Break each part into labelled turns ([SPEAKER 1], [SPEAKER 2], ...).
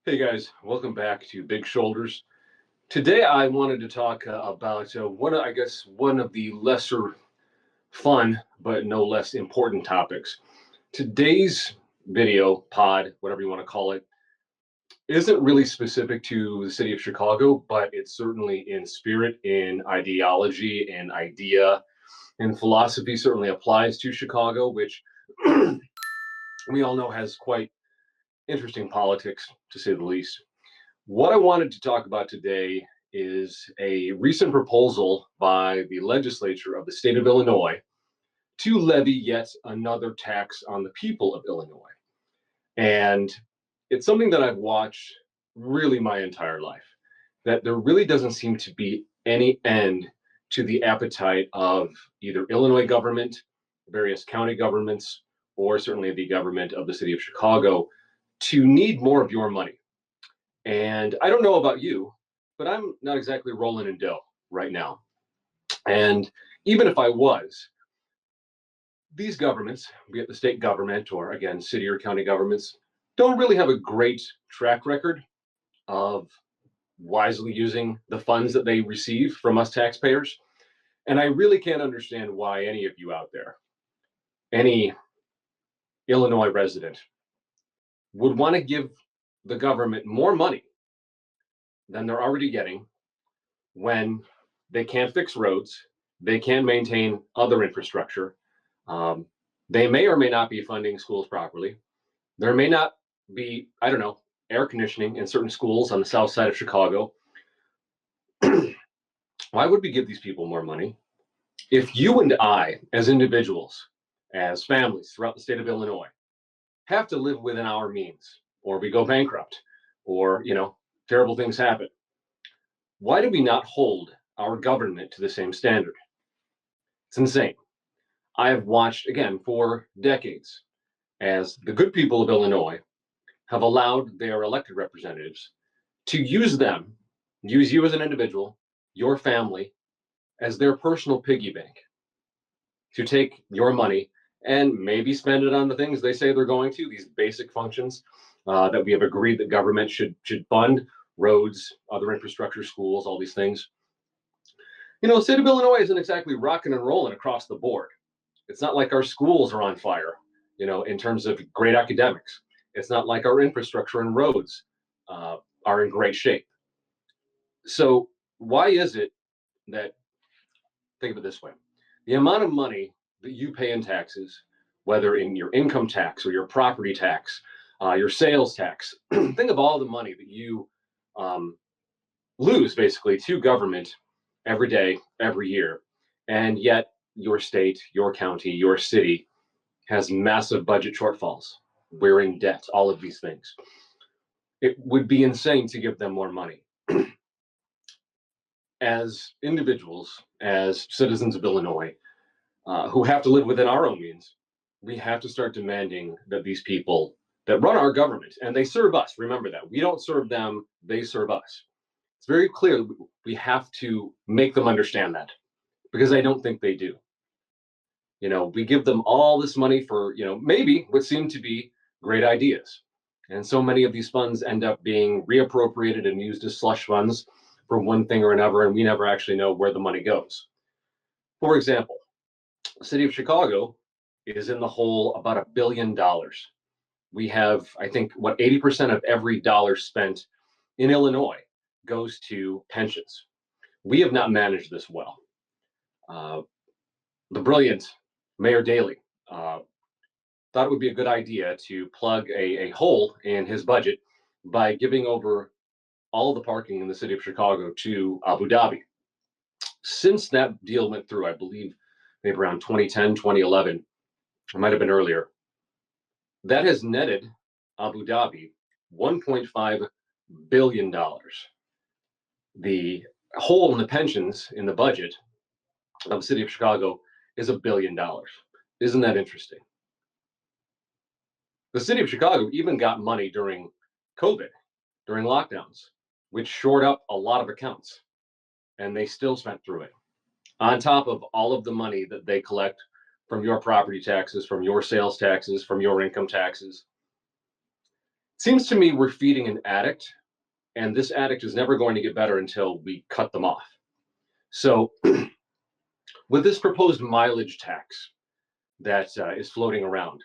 [SPEAKER 1] Hey guys, welcome back to Big Shoulders. Today I wanted to talk about one of the lesser fun but no less important topics. Today's video pod, whatever you want to call it, isn't really specific to the city of Chicago, but it's certainly in spirit, in ideology, and idea, and philosophy certainly applies to Chicago, which we all know has quite interesting politics, to say the least. What I wanted to talk about today is a recent proposal by the legislature of the state of Illinois to levy yet another tax on the people of Illinois. And it's something that I've watched really my entire life, that there really doesn't seem to be any end to the appetite of either Illinois government, various county governments, or certainly the government of the city of Chicago to need more of your money. And I don't know about you, but I'm not exactly rolling in dough right now. And even if I was, these governments, be it the state government or again, city or county governments, don't really have a great track record of wisely using the funds that they receive from us taxpayers. And I really can't understand why any of you out there, any Illinois resident, would want to give the government more money than they're already getting when they can't fix roads, they can't maintain other infrastructure. They may or may not be funding schools properly. There may not be, I don't know, air conditioning in certain schools on the south side of Chicago. Why would we give these people more money? If you and I, as individuals, as families throughout the state of Illinois, have to live within our means, or we go bankrupt, or, terrible things happen, why do we not hold our government to the same standard? It's insane. I have watched, again, for decades, as the good people of Illinois have allowed their elected representatives to use you as an individual, your family, as their personal piggy bank, to take your money and maybe spend it on the things they say they're going to, these basic functions that we have agreed that government should fund: roads, other infrastructure, schools, all these things. The state of Illinois isn't exactly rocking and rolling across the board. It's not like our schools are on fire, in terms of great academics. It's not like our infrastructure and roads are in great shape. So why is it that, think of it this way, the amount of money that you pay in taxes, whether in your income tax or your property tax, your sales tax, think of all the money that you lose basically to government every day, every year, and yet your state, your county, your city has massive budget shortfalls. We're in debt, all of these things. It would be insane to give them more money. As individuals, as citizens of Illinois, who have to live within our own means, we have to start demanding that these people that run our government, and they serve us, remember that. We don't serve them, they serve us. It's very clear we have to make them understand that, because I don't think they do. We give them all this money for, maybe what seem to be great ideas. And so many of these funds end up being reappropriated and used as slush funds for one thing or another, and we never actually know where the money goes. For example, the city of Chicago is in the hole about $1 billion. We have, I think, 80% of every dollar spent in Illinois goes to pensions. We have not managed this well. The brilliant Mayor Daley thought it would be a good idea to plug a hole in his budget by giving over all the parking in the city of Chicago to Abu Dhabi. Since that deal went through, I believe maybe around 2010, 2011, it might have been earlier, that has netted Abu Dhabi $1.5 billion. The hole in the pensions in the budget of the city of Chicago is $1 billion. Isn't that interesting? The city of Chicago even got money during COVID, during lockdowns, which shored up a lot of accounts, and they still spent through it, on top of all of the money that they collect from your property taxes, from your sales taxes, from your income taxes. Seems to me we're feeding an addict, and this addict is never going to get better until we cut them off. So, with this proposed mileage tax that is floating around,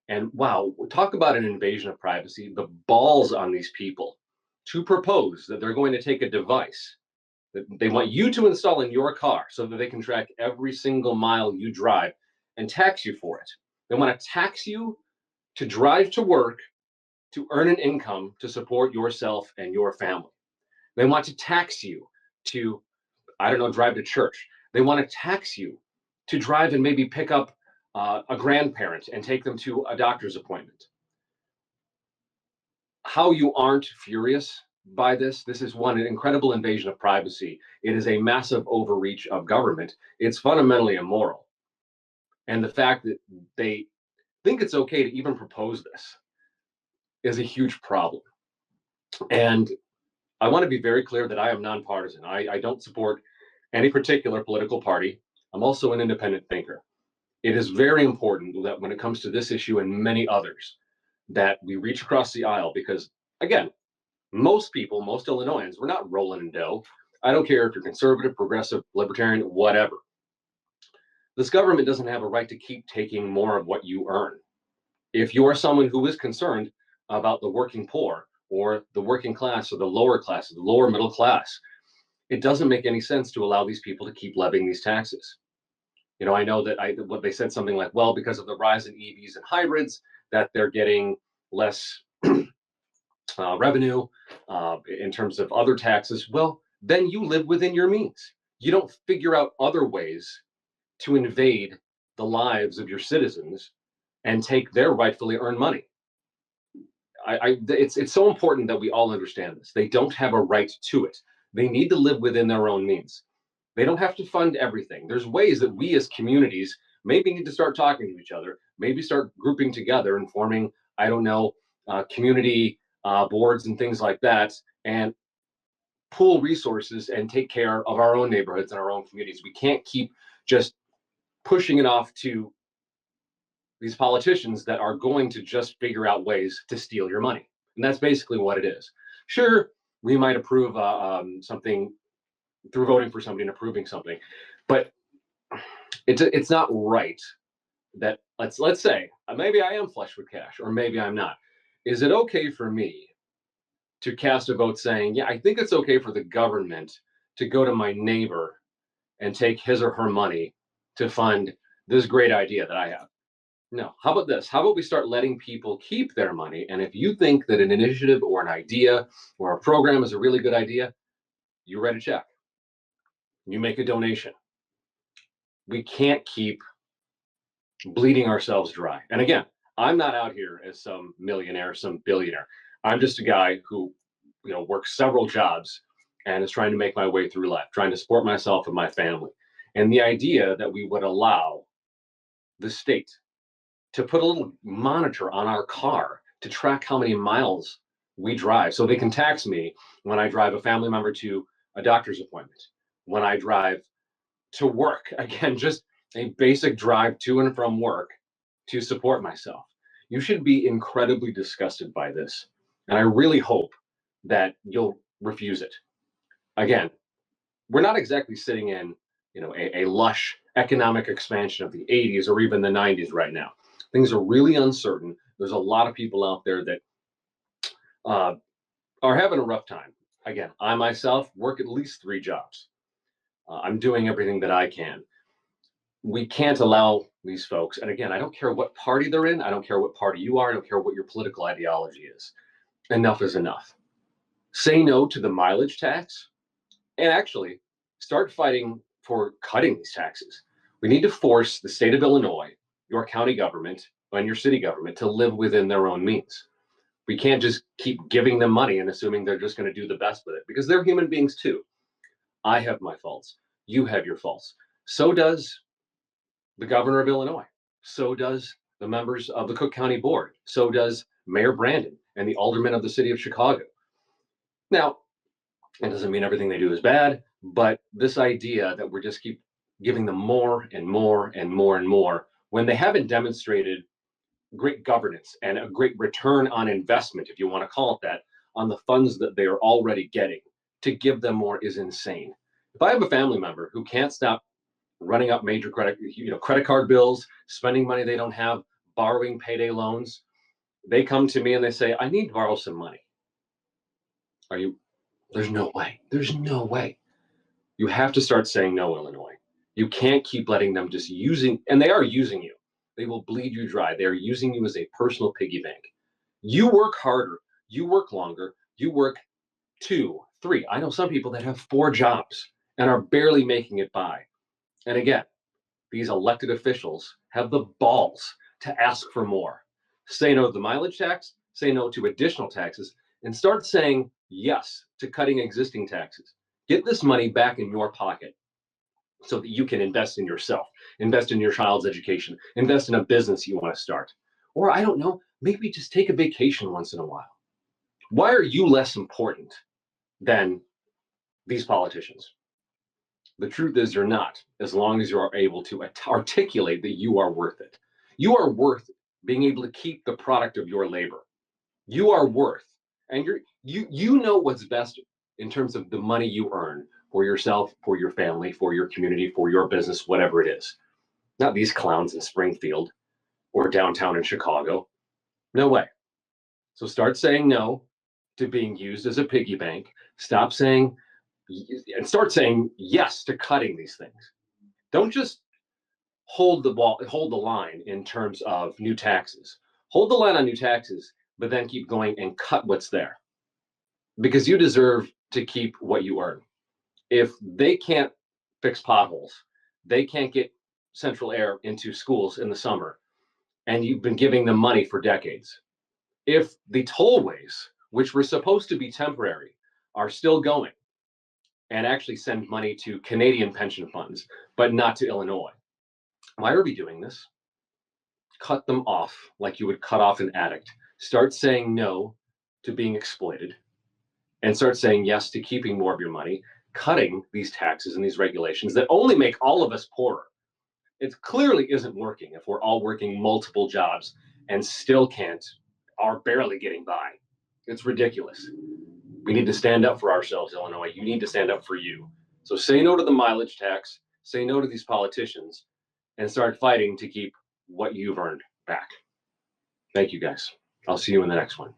[SPEAKER 1] and wow, talk about an invasion of privacy, the balls on these people to propose that they're going to take a device that they want you to install in your car so that they can track every single mile you drive and tax you for it. They want to tax you to drive to work to earn an income to support yourself and your family. They want to tax you to, I don't know, drive to church. They want to tax you to drive and maybe pick up a grandparent and take them to a doctor's appointment. How you aren't furious by this? This is one, an incredible invasion of privacy. It is a massive overreach of government. It's fundamentally immoral. And the fact that they think it's okay to even propose this is a huge problem. And I want to be very clear that I am nonpartisan. I don't support any particular political party. I'm also an independent thinker. It is very important that when it comes to this issue and many others, that we reach across the aisle because, again, most people, most Illinoisans, we're not rolling in dough. I don't care if you're conservative, progressive, libertarian, whatever. This government doesn't have a right to keep taking more of what you earn. If you are someone who is concerned about the working poor or the working class or the lower class, the lower middle class, it doesn't make any sense to allow these people to keep levying these taxes. You know, I know that what they said something like, well, because of the rise in EVs and hybrids, that they're getting less revenue in terms of other taxes. Well, then you live within your means. You don't figure out other ways to invade the lives of your citizens and take their rightfully earned money. It's so important that we all understand this. They don't have a right to it. They need to live within their own means. They don't have to fund everything. There's ways that we as communities maybe need to start talking to each other, maybe start grouping together and forming, I don't know, community boards and things like that, and pool resources and take care of our own neighborhoods and our own communities. We can't keep just pushing it off to these politicians that are going to just figure out ways to steal your money. And that's basically what it is. Sure, we might approve something through voting for somebody and approving something, but it's not right that let's say maybe I am flush with cash or maybe I'm not. Is it okay for me to cast a vote saying, yeah, I think it's okay for the government to go to my neighbor and take his or her money to fund this great idea that I have? No. How about this? How about we start letting people keep their money? And if you think that an initiative or an idea or a program is a really good idea, you write a check. You make a donation. We can't keep bleeding ourselves dry. And again, I'm not out here as some millionaire, some billionaire. I'm just a guy who, works several jobs and is trying to make my way through life, trying to support myself and my family. And the idea that we would allow the state to put a little monitor on our car to track how many miles we drive so they can tax me when I drive a family member to a doctor's appointment, when I drive to work, again, just a basic drive to and from work to support myself. You should be incredibly disgusted by this. And I really hope that you'll refuse it. Again, we're not exactly sitting in, a lush economic expansion of the 80s or even the 90s right now. Things are really uncertain. There's a lot of people out there that are having a rough time. Again, I myself work at least 3 jobs. I'm doing everything that I can. We can't allow these folks, and again, I don't care what party they're in, I don't care what party you are, I don't care what your political ideology is. Enough is enough. Say no to the mileage tax, and actually start fighting for cutting these taxes. We need to force the state of Illinois, your county government, and your city government to live within their own means. We can't just keep giving them money and assuming they're just going to do the best with it, because they're human beings too. I have my faults. You have your faults. So does the governor of Illinois. So does the members of the Cook County Board. So does Mayor Brandon and the aldermen of the city of Chicago. Now, it doesn't mean everything they do is bad, but this idea that we're just keep giving them more and more and more and more when they haven't demonstrated great governance and a great return on investment, if you want to call it that, on the funds that they are already getting. To give them more is insane. If I have a family member who can't stop running up major credit card bills, spending money they don't have, borrowing payday loans, they come to me and they say, I need to borrow some money. Are you? There's no way. There's no way. You have to start saying no, Illinois. You can't keep letting them just using, and they are using you. They will bleed you dry. They are using you as a personal piggy bank. You work harder, you work longer, you work 2, 3. I know some people that have 4 jobs and are barely making it by. And again, these elected officials have the balls to ask for more. Say no to the mileage tax, say no to additional taxes, and start saying yes to cutting existing taxes. Get this money back in your pocket so that you can invest in yourself, invest in your child's education, invest in a business you want to start. Or I don't know, maybe just take a vacation once in a while. Why are you less important than these politicians? The truth is, you're not, as long as you are able to articulate that you are worth it. You are worth being able to keep the product of your labor. You are worth, and you know what's best in terms of the money you earn for yourself, for your family, for your community, for your business, whatever it is. Not these clowns in Springfield or downtown in Chicago. No way. So start saying no to being used as a piggy bank. Stop saying and start saying yes to cutting these things. Don't just hold the line in terms of new taxes. Hold the line on new taxes, but then keep going and cut what's there. Because you deserve to keep what you earn. If they can't fix potholes, they can't get central air into schools in the summer, and you've been giving them money for decades. If the tollways, which were supposed to be temporary, are still going and actually send money to Canadian pension funds, but not to Illinois, why are we doing this? Cut them off like you would cut off an addict. Start saying no to being exploited and start saying yes to keeping more of your money, cutting these taxes and these regulations that only make all of us poorer. It clearly isn't working if we're all working multiple jobs and still are barely getting by. It's ridiculous. We need to stand up for ourselves, Illinois. You need to stand up for you. So say no to the mileage tax, say no to these politicians, and start fighting to keep what you've earned back. Thank you, guys. I'll see you in the next one.